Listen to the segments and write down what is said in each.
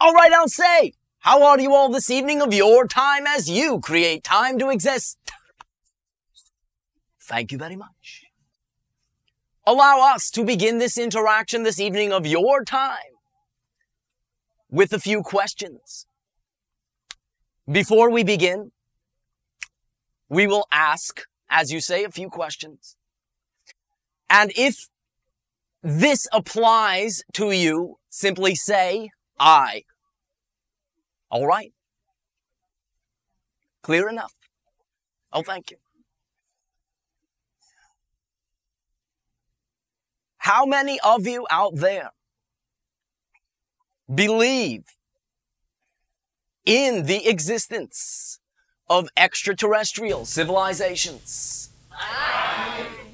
All right, I'll say, how are you all this evening of your time as you create time to exist? Thank you very much. Allow us to begin this interaction this evening of your time with a few questions. Before we begin, we will ask, as you say, a few questions. And if this applies to you, simply say, I. All right. Clear enough. Oh, thank you. How many of you out there believe in the existence of extraterrestrial civilizations?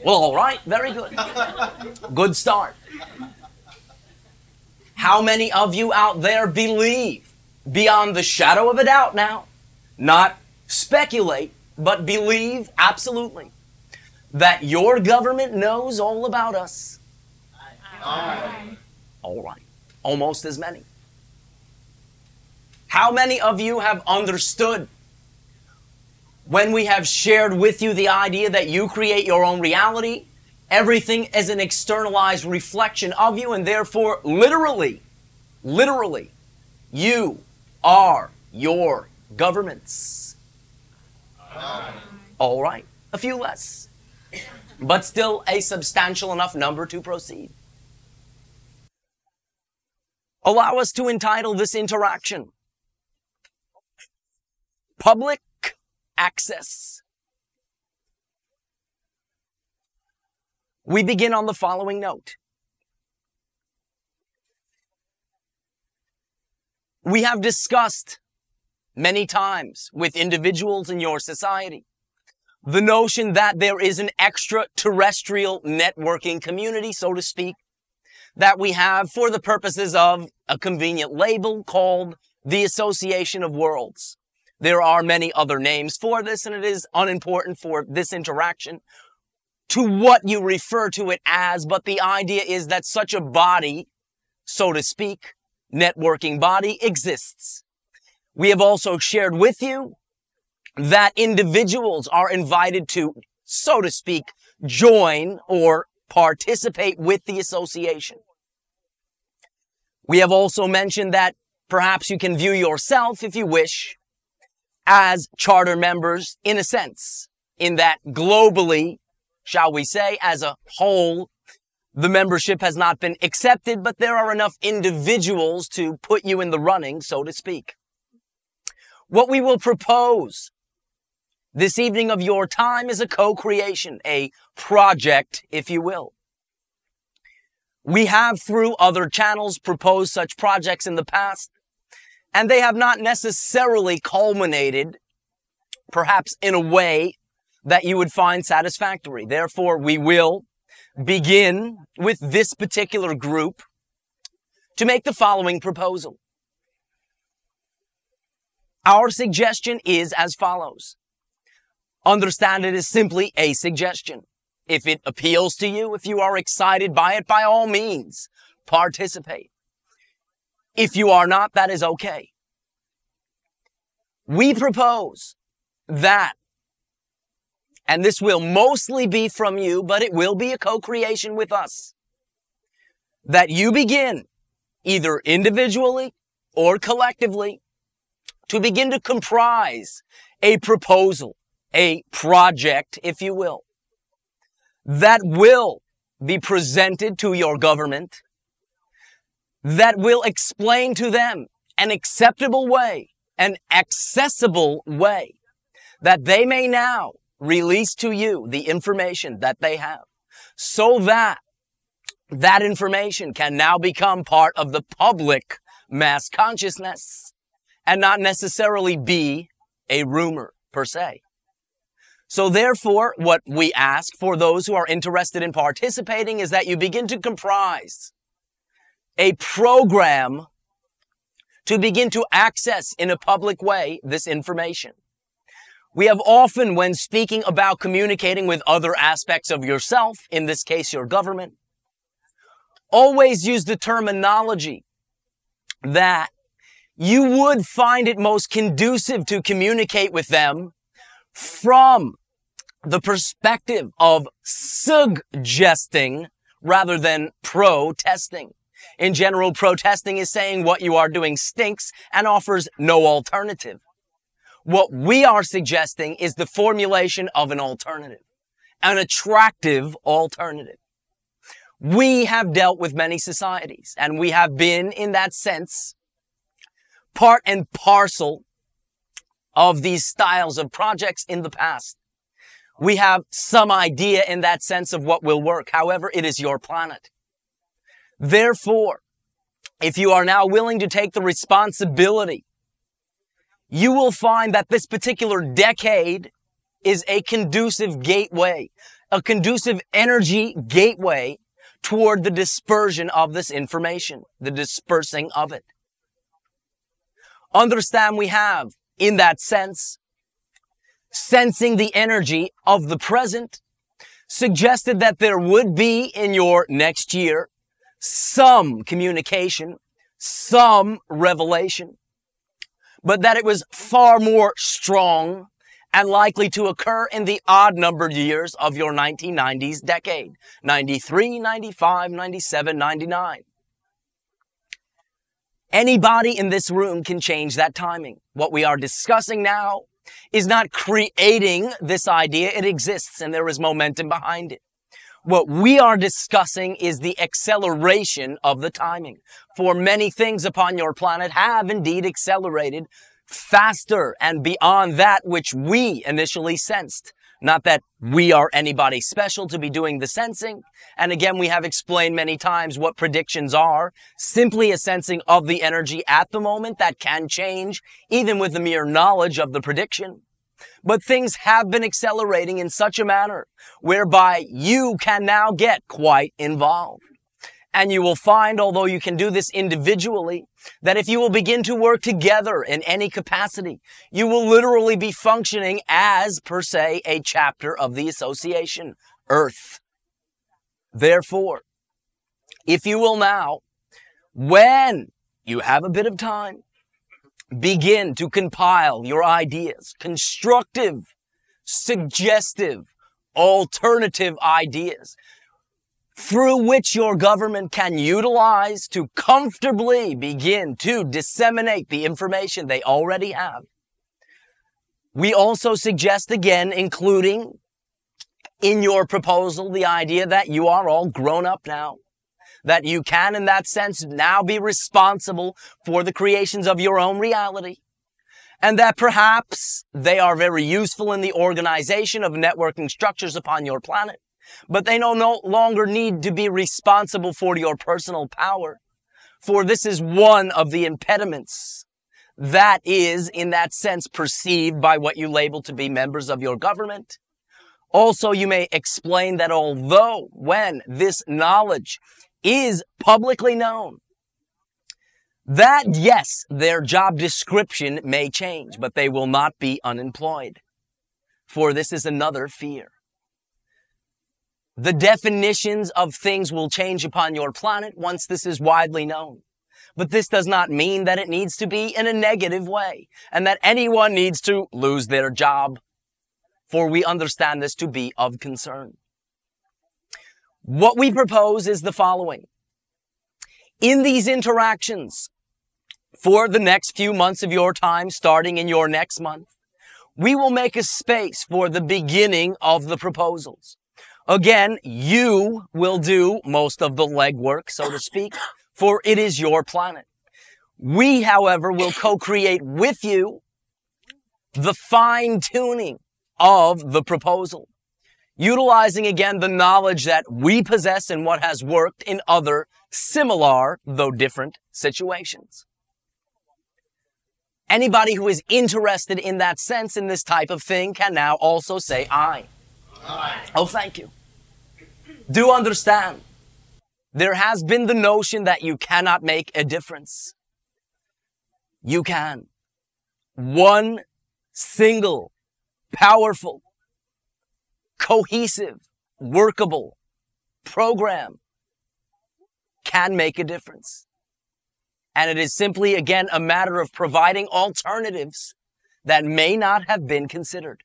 Well, all right. Very good. Good start. How many of you out there believe, beyond the shadow of a doubt now, not speculate, but believe absolutely, that your government knows all about us? All right. Almost as many. How many of you have understood when we have shared with you the idea that you create your own reality, everything is an externalized reflection of you, and therefore, literally, you are your governments? All right. A few less, but still a substantial enough number to proceed. Allow us to entitle this interaction Public Access. We begin on the following note. We have discussed many times with individuals in your society the notion that there is an extraterrestrial networking community, so to speak, that we have for the purposes of a convenient label called the Association of Worlds. There are many other names for this, and it is unimportant for this interaction to what you refer to it as, but the idea is that such a body, so to speak, networking body, exists. We have also shared with you that individuals are invited to, so to speak, join or participate with the association. We have also mentioned that perhaps you can view yourself, if you wish, as charter members in a sense, in that globally, shall we say, as a whole, the membership has not been accepted, but there are enough individuals to put you in the running, so to speak. What we will propose this evening of your time is a co-creation, a project, if you will. We have, through other channels, proposed such projects in the past, and they have not necessarily culminated, perhaps in a way that you would find satisfactory. Therefore, we will begin with this particular group to make the following proposal. Our suggestion is as follows. Understand it is simply a suggestion. If it appeals to you, if you are excited by it, by all means, participate. If you are not, that is okay. We propose that, and this will mostly be from you, but it will be a co-creation with us, that you begin, either individually or collectively, to begin to comprise a proposal, a project, if you will, that will be presented to your government, that will explain to them an acceptable way, an accessible way, that they may now release to you the information that they have, so that that information can now become part of the public mass consciousness and not necessarily be a rumor per se. So therefore, what we ask for those who are interested in participating is that you begin to comprise a program to begin to access in a public way this information. We have often, when speaking about communicating with other aspects of yourself, in this case your government, always use the terminology that you would find it most conducive to communicate with them from the perspective of suggesting rather than protesting. In general, protesting is saying what you are doing stinks and offers no alternative. What we are suggesting is the formulation of an alternative, an attractive alternative. We have dealt with many societies, and we have been, in that sense, part and parcel of these styles of projects in the past. We have some idea in that sense of what will work. However, it is your planet. Therefore, if you are now willing to take the responsibility, you will find that this particular decade is a conducive gateway, a conducive energy gateway toward the dispersion of this information, the dispersing of it. Understand we have, in that sense, sensing the energy of the present, suggested that there would be in your next year some communication, some revelation, but that it was far more strong and likely to occur in the odd-numbered years of your 1990s decade, 93, 95, 97, 99. Anybody in this room can change that timing. What we are discussing now is not creating this idea. It exists and there is momentum behind it. What we are discussing is the acceleration of the timing. For many things upon your planet have indeed accelerated faster and beyond that which we initially sensed. Not that we are anybody special to be doing the sensing. And again, we have explained many times what predictions are. Simply a sensing of the energy at the moment that can change, even with the mere knowledge of the prediction. But things have been accelerating in such a manner whereby you can now get quite involved. And you will find, although you can do this individually, that if you will begin to work together in any capacity, you will literally be functioning as, per se, a chapter of the association, Earth. Therefore, if you will now, when you have a bit of time, begin to compile your ideas, constructive, suggestive, alternative ideas, through which your government can utilize to comfortably begin to disseminate the information they already have. We also suggest, again, including in your proposal, the idea that you are all grown up now, that you can, in that sense, now be responsible for the creations of your own reality, and that perhaps they are very useful in the organization of networking structures upon your planet. But they no longer need to be responsible for your personal power. For this is one of the impediments that is, in that sense, perceived by what you label to be members of your government. Also, you may explain that although when this knowledge is publicly known, that, yes, their job description may change, but they will not be unemployed. For this is another fear. The definitions of things will change upon your planet once this is widely known. But this does not mean that it needs to be in a negative way and that anyone needs to lose their job, for we understand this to be of concern. What we propose is the following. In these interactions, for the next few months of your time, starting in your next month, we will make a space for the beginning of the proposals. Again, you will do most of the legwork, so to speak, for it is your planet. We, however, will co-create with you the fine-tuning of the proposal, utilizing again the knowledge that we possess and what has worked in other similar, though different, situations. Anybody who is interested in that sense, in this type of thing, can now also say aye. Aye. Oh, thank you. Do understand, there has been the notion that you cannot make a difference. You can. One single, powerful, cohesive, workable program can make a difference. And it is simply, again, a matter of providing alternatives that may not have been considered.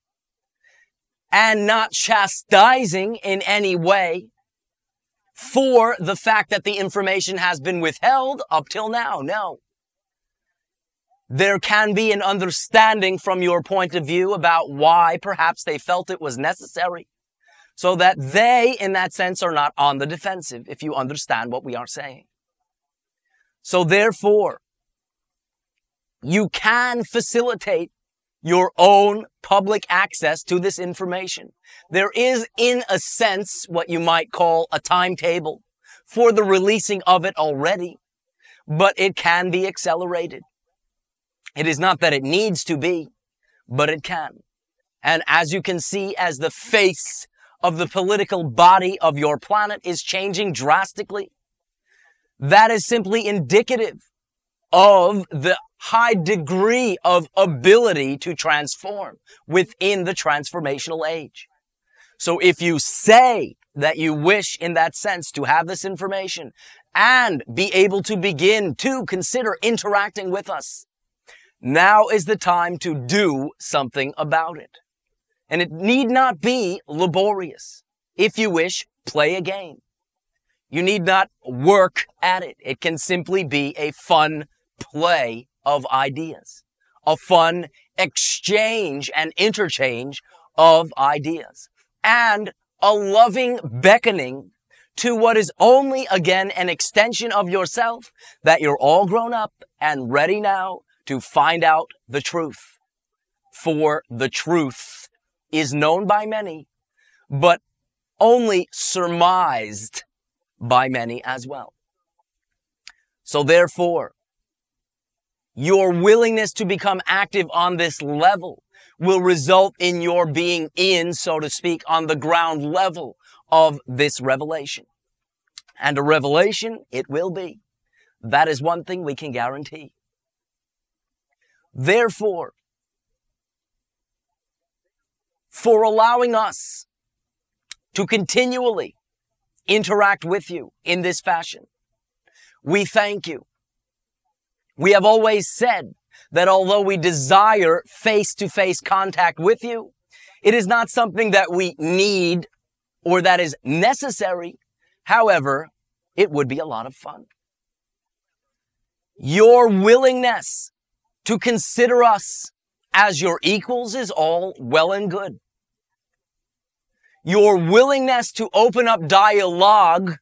And not chastising in any way for the fact that the information has been withheld up till now. No. There can be an understanding from your point of view about why perhaps they felt it was necessary, so that they, in that sense, are not on the defensive, if you understand what we are saying. So therefore, you can facilitate your own public access to this information. There is, in a sense, what you might call a timetable for the releasing of it already, but it can be accelerated. It is not that it needs to be, but it can. And as you can see, as the face of the political body of your planet is changing drastically, that is simply indicative of the high degree of ability to transform within the transformational age. So if you say that you wish in that sense to have this information and be able to begin to consider interacting with us, now is the time to do something about it. And it need not be laborious. If you wish, play a game. You need not work at it. It can simply be a fun play of ideas, a fun exchange and interchange of ideas, and a loving beckoning to what is only, again, an extension of yourself, that you're all grown up and ready now to find out the truth. For the truth is known by many, but only surmised by many as well. So therefore, your willingness to become active on this level will result in your being in, so to speak, on the ground level of this revelation. And a revelation it will be. That is one thing we can guarantee. Therefore, for allowing us to continually interact with you in this fashion, we thank you. We have always said that although we desire face-to-face contact with you, it is not something that we need or that is necessary. However, it would be a lot of fun. Your willingness to consider us as your equals is all well and good. Your willingness to open up dialogue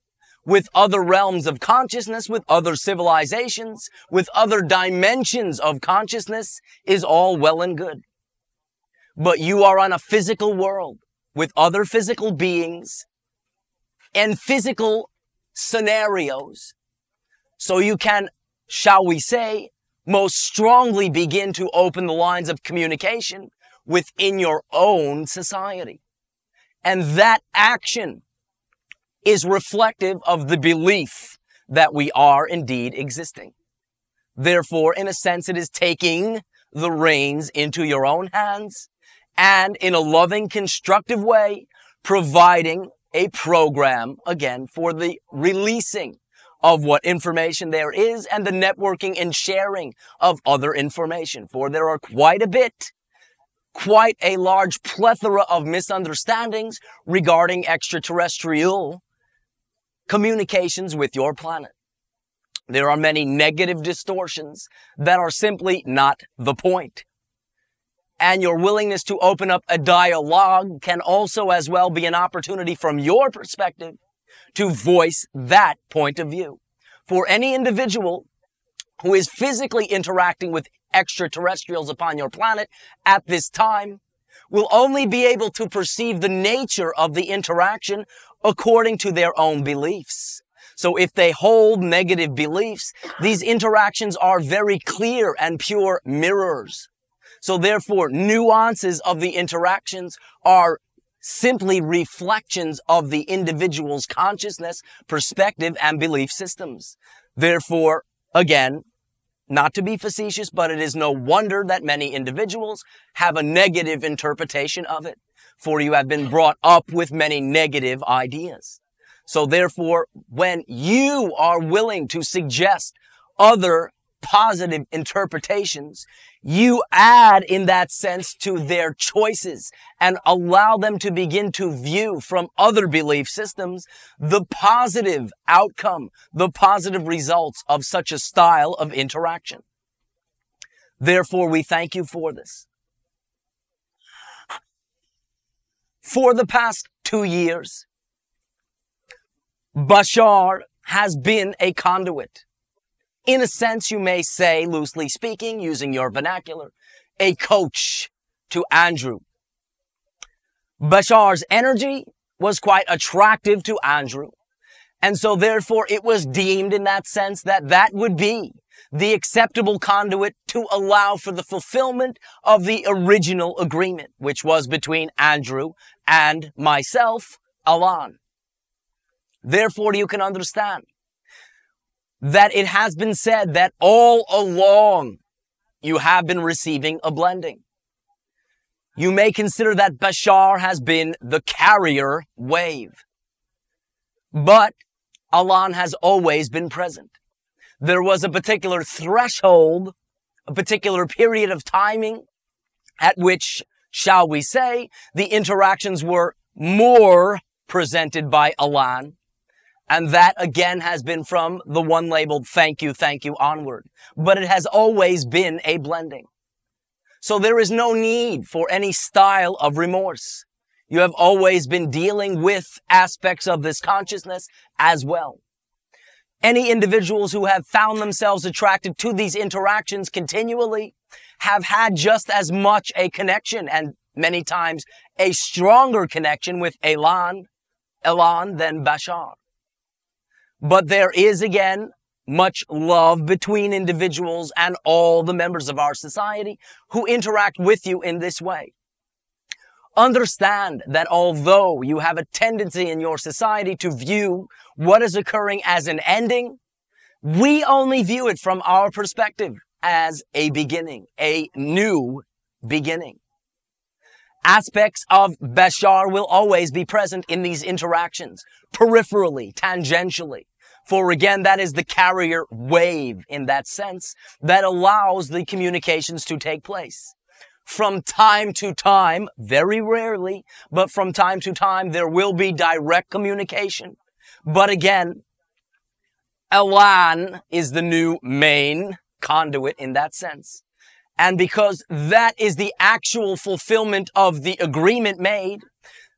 with other realms of consciousness, with other civilizations, with other dimensions of consciousness is all well and good. But you are on a physical world with other physical beings and physical scenarios. So you can, shall we say, most strongly begin to open the lines of communication within your own society. And that action is reflective of the belief that we are indeed existing. Therefore, in a sense, it is taking the reins into your own hands and in a loving, constructive way, providing a program, again, for the releasing of what information there is and the networking and sharing of other information. For there are quite a large plethora of misunderstandings regarding extraterrestrial communications with your planet. There are many negative distortions that are simply not the point. And your willingness to open up a dialogue can also as well be an opportunity from your perspective to voice that point of view. For any individual who is physically interacting with extraterrestrials upon your planet at this time will only be able to perceive the nature of the interaction according to their own beliefs. So if they hold negative beliefs, these interactions are very clear and pure mirrors. So therefore, nuances of the interactions are simply reflections of the individual's consciousness, perspective, and belief systems. Therefore, again, not to be facetious, but it is no wonder that many individuals have a negative interpretation of it, for you have been brought up with many negative ideas. So therefore, when you are willing to suggest other positive interpretations, you add in that sense to their choices and allow them to begin to view from other belief systems the positive outcome, the positive results of such a style of interaction. Therefore, we thank you for this. For the past 2 years, Bashar has been a conduit. In a sense, you may say, loosely speaking, using your vernacular, a coach to Andrew. Bashar's energy was quite attractive to Andrew. And so therefore it was deemed in that sense that that would be the acceptable conduit to allow for the fulfillment of the original agreement, which was between Andrew and myself, Elan. Therefore, you can understand that it has been said that all along you have been receiving a blending. You may consider that Bashar has been the carrier wave. But Elan has always been present. There was a particular threshold, a particular period of timing at which, shall we say, the interactions were more presented by Elan. And that again has been from the one labeled thank you onward. But it has always been a blending. So there is no need for any style of remorse. You have always been dealing with aspects of this consciousness as well. Any individuals who have found themselves attracted to these interactions continually have had just as much a connection, and many times a stronger connection with Elan than Bashar. But there is, again, much love between individuals and all the members of our society who interact with you in this way. Understand that although you have a tendency in your society to view what is occurring as an ending, we only view it from our perspective as a beginning, a new beginning. Aspects of Bashar will always be present in these interactions, peripherally, tangentially. For again, that is the carrier wave in that sense that allows the communications to take place. From time to time, very rarely, but from time to time, there will be direct communication. But again, Elan is the new main conduit in that sense. And because that is the actual fulfillment of the agreement made,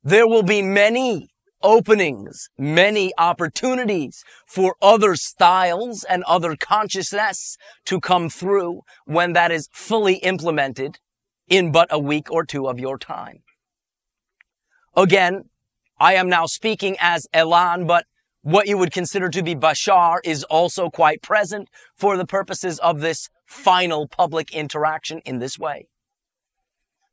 there will be many openings, many opportunities for other styles and other consciousness to come through when that is fully implemented in but a week or two of your time. Again, I am now speaking as Elan, but what you would consider to be Bashar is also quite present for the purposes of this final public interaction in this way.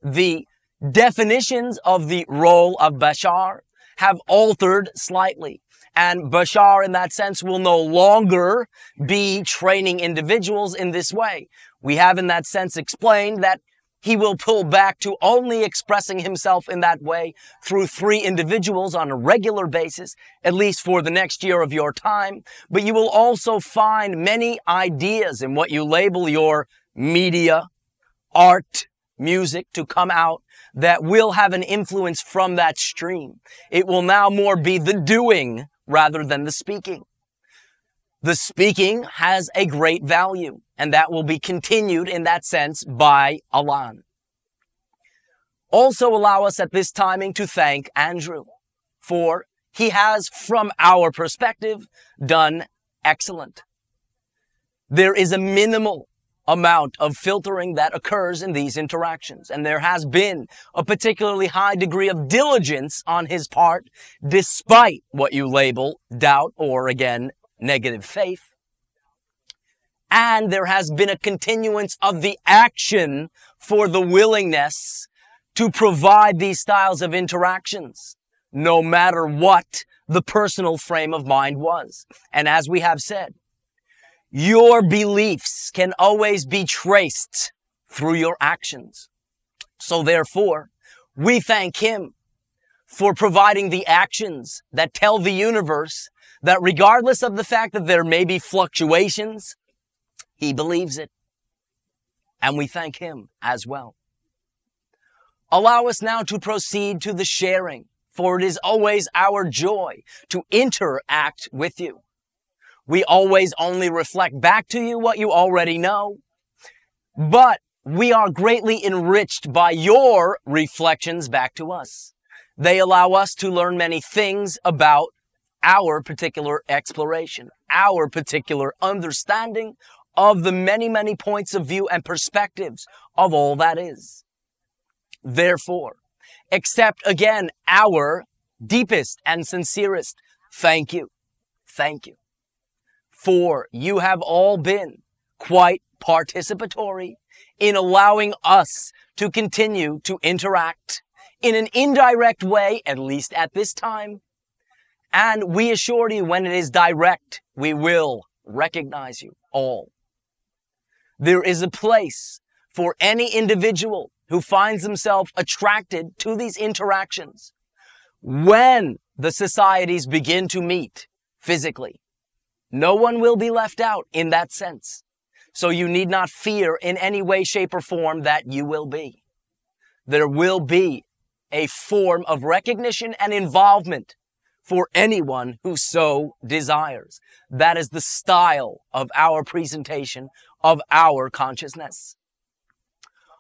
The definitions of the role of Bashar have altered slightly. And Bashar, in that sense, will no longer be training individuals in this way. We have, in that sense, explained that he will pull back to only expressing himself in that way through 3 individuals on a regular basis, at least for the next year of your time. But you will also find many ideas in what you label your media, art, music to come out that will have an influence from that stream. It will now more be the doing rather than the speaking. The speaking has a great value, and that will be continued in that sense by Elan. Also allow us at this timing to thank Andrew, for he has, from our perspective, done excellent. There is a minimal amount of filtering that occurs in these interactions. And there has been a particularly high degree of diligence on his part, despite what you label doubt or, again, negative faith. And there has been a continuance of the action for the willingness to provide these styles of interactions, no matter what the personal frame of mind was. And as we have said, your beliefs can always be traced through your actions. So therefore, we thank him for providing the actions that tell the universe that regardless of the fact that there may be fluctuations, He believes it. And we thank him as well. Allow us now to proceed to the sharing, for it is always our joy to interact with you. We always only reflect back to you what you already know, but we are greatly enriched by your reflections back to us. They allow us to learn many things about our particular exploration, our particular understanding of the many, many points of view and perspectives of all that is. Therefore, accept again our deepest and sincerest thank you. Thank you. For you have all been quite participatory in allowing us to continue to interact in an indirect way, at least at this time. And we assure you, when it is direct, we will recognize you all. There is a place for any individual who finds himself attracted to these interactions when the societies begin to meet physically. No one will be left out in that sense. So you need not fear in any way, shape, or form that you will be. There will be a form of recognition and involvement for anyone who so desires. That is the style of our presentation of our consciousness.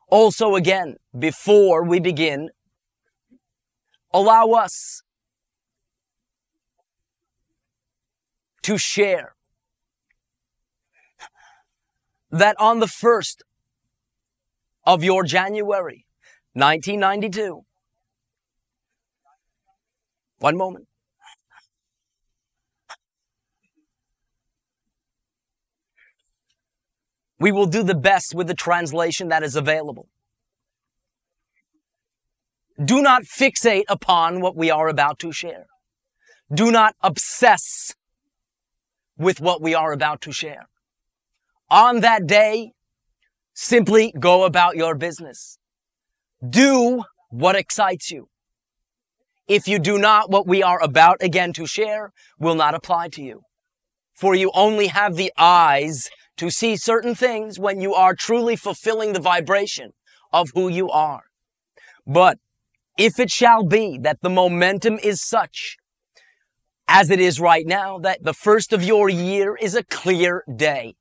Also, again, before we begin, allow us to share that on the 1st of your January, 1992, one moment, we will do the best with the translation that is available. Do not fixate upon what we are about to share. Do not obsess with what we are about to share. On that day, simply go about your business. Do what excites you. If you do not, what we are about again to share will not apply to you. For you only have the eyes to see certain things when you are truly fulfilling the vibration of who you are. But if it shall be that the momentum is such as it is right now, that the 1st of your year is a clear day,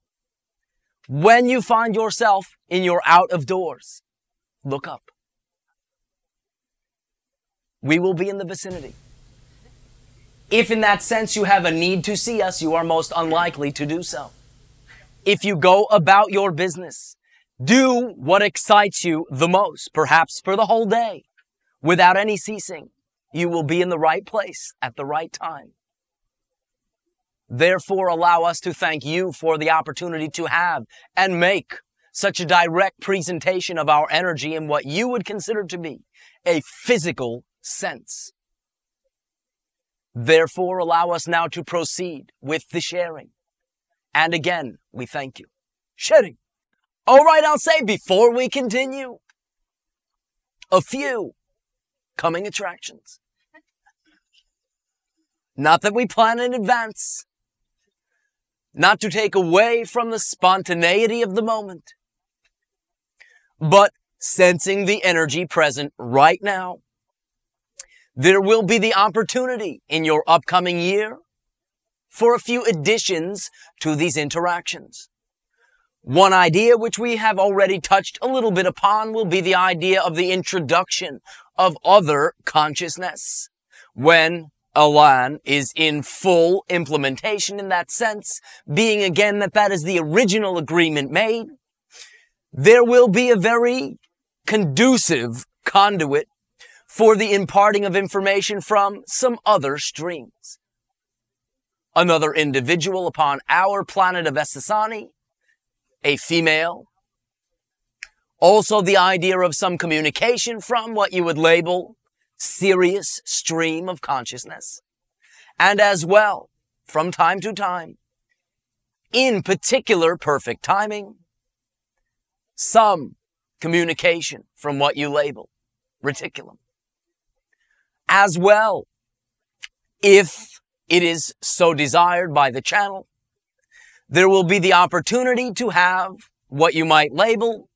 when you find yourself in your out of doors, look up. We will be in the vicinity. If in that sense you have a need to see us, you are most unlikely to do so. If you go about your business, do what excites you the most, perhaps for the whole day, without any ceasing. You will be in the right place at the right time. Therefore, allow us to thank you for the opportunity to have and make such a direct presentation of our energy in what you would consider to be a physical sense. Therefore, allow us now to proceed with the sharing. And again, we thank you. Sharing. All right, I'll say before we continue, a few coming attractions. Not that we plan in advance. Not to take away from the spontaneity of the moment, but sensing the energy present right now. There will be the opportunity in your upcoming year for a few additions to these interactions. One idea which we have already touched a little bit upon will be the idea of the introduction of other consciousness. When Elan is in full implementation in that sense, being again that is the original agreement made, there will be a very conducive conduit for the imparting of information from some other streams. Another individual upon our planet of Essassani, a female. Also the idea of some communication from what you would label serious stream of consciousness. And as well, from time to time, in particular perfect timing, some communication from what you label reticulum. As well, if it is so desired by the channel, there will be the opportunity to have what you might label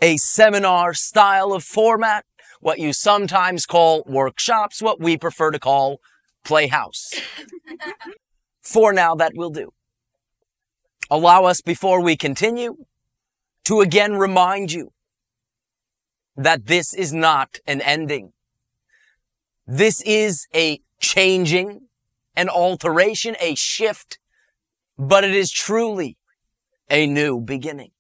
a seminar style of format, what you sometimes call workshops, what we prefer to call playhouse. For now, that will do. Allow us, before we continue, to again remind you that this is not an ending. This is a changing, an alteration, a shift, but it is truly a new beginning.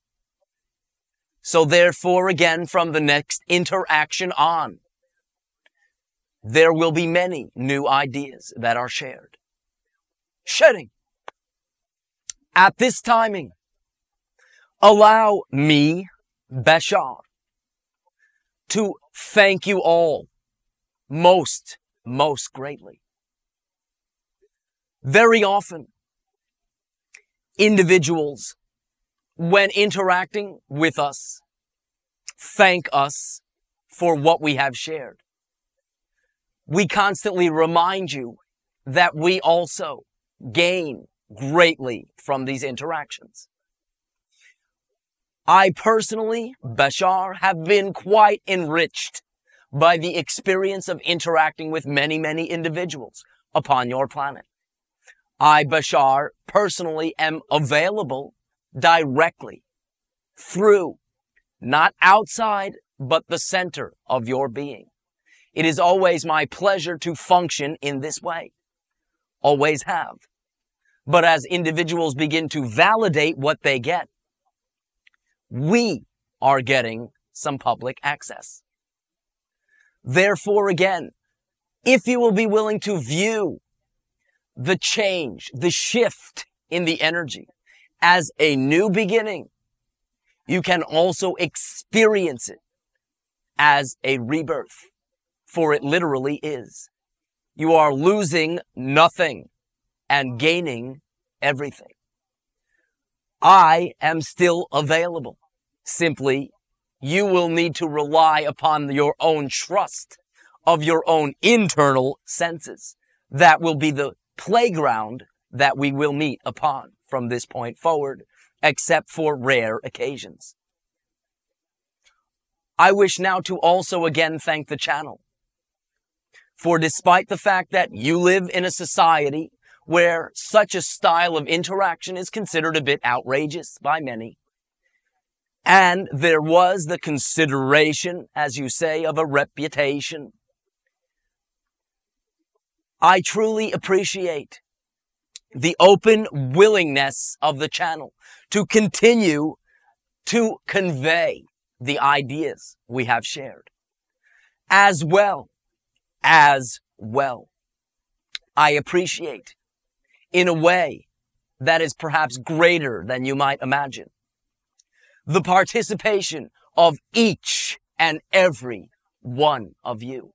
So therefore, again, from the next interaction on, there will be many new ideas that are shared. Shedding. At this timing, allow me, Bashar, to thank you all most greatly. Very often, individuals, when interacting with us, thank us for what we have shared. We constantly remind you that we also gain greatly from these interactions. I personally, Bashar, have been quite enriched by the experience of interacting with many individuals upon your planet. I, Bashar, personally am available directly through, not outside, but the center of your being. It is always my pleasure to function in this way. Always have. But as individuals begin to validate what they get, we are getting some public access. Therefore, again, if you will be willing to view the change, the shift in the energy as a new beginning, you can also experience it as a rebirth, for it literally is. You are losing nothing and gaining everything. I am still available. Simply, you will need to rely upon your own trust of your own internal senses. That will be the playground that we will meet upon from this point forward, except for rare occasions. I wish now to also again thank the channel. For despite the fact that you live in a society where such a style of interaction is considered a bit outrageous by many, and there was the consideration, as you say, of a reputation, I truly appreciate the open willingness of the channel to continue to convey the ideas we have shared. As well, I appreciate, in a way that is perhaps greater than you might imagine, the participation of each and every one of you.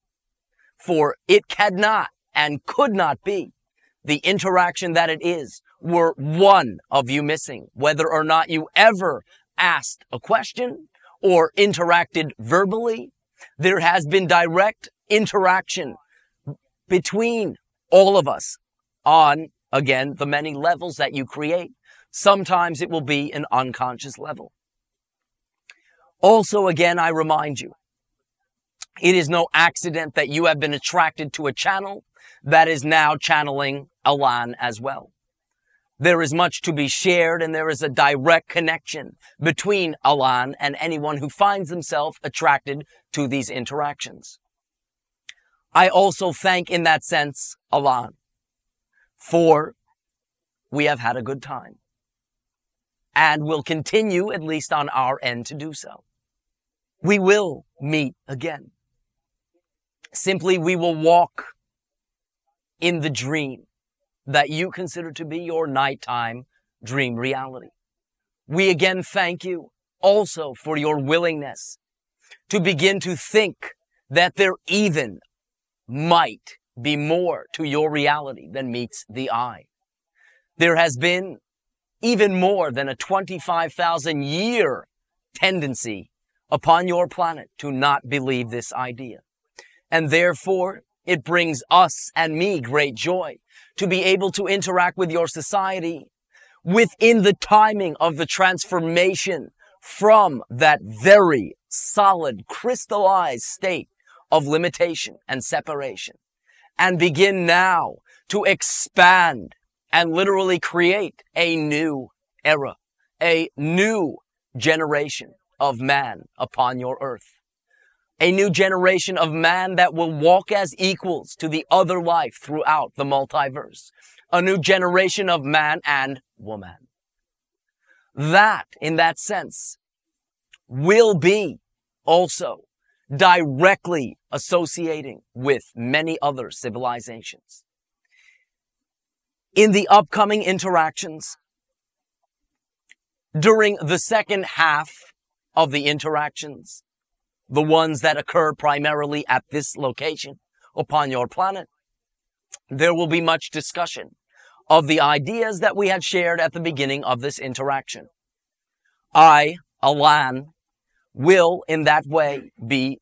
For it cannot and could not be the interaction that it is were one of you missing, whether or not you ever asked a question or interacted verbally. There has been direct interaction between all of us on, again, the many levels that you create. Sometimes it will be an unconscious level. Also, again, I remind you, it is no accident that you have been attracted to a channel that is now channeling Elan as well. There is much to be shared, and there is a direct connection between Elan and anyone who finds themselves attracted to these interactions. I also thank, in that sense, Elan, for we have had a good time and will continue, at least on our end, to do so. We will meet again. Simply, we will walk in the dream that you consider to be your nighttime dream reality. We again thank you also for your willingness to begin to think that there even might be more to your reality than meets the eye. There has been even more than a 25,000 year tendency upon your planet to not believe this idea. And therefore, It brings us and me great joy to be able to interact with your society within the timing of the transformation from that very solid, crystallized state of limitation and separation, and begin now to expand and literally create a new era, a new generation of man upon your earth. A new generation of man that will walk as equals to the other life throughout the multiverse. A new generation of man and woman. That, in that sense, will be also directly associating with many other civilizations. In the upcoming interactions, during the second half of the interactions, the ones that occur primarily at this location upon your planet, there will be much discussion of the ideas that we had shared at the beginning of this interaction. I, Elan, will in that way be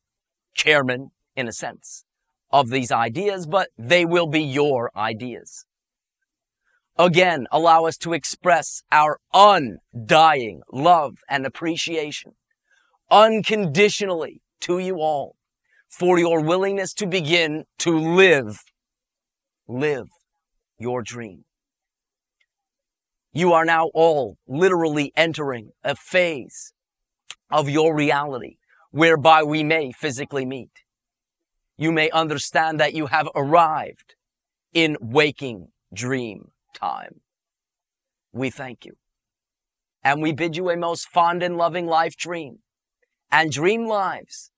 chairman, in a sense, of these ideas, but they will be your ideas. Again, allow us to express our undying love and appreciation unconditionally to you all for your willingness to begin to live your dream. You are now all literally entering a phase of your reality whereby we may physically meet. You may understand that you have arrived in waking dream time. We thank you. And we bid you a most fond and loving life dream. And dream lives.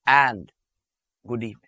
And good evening.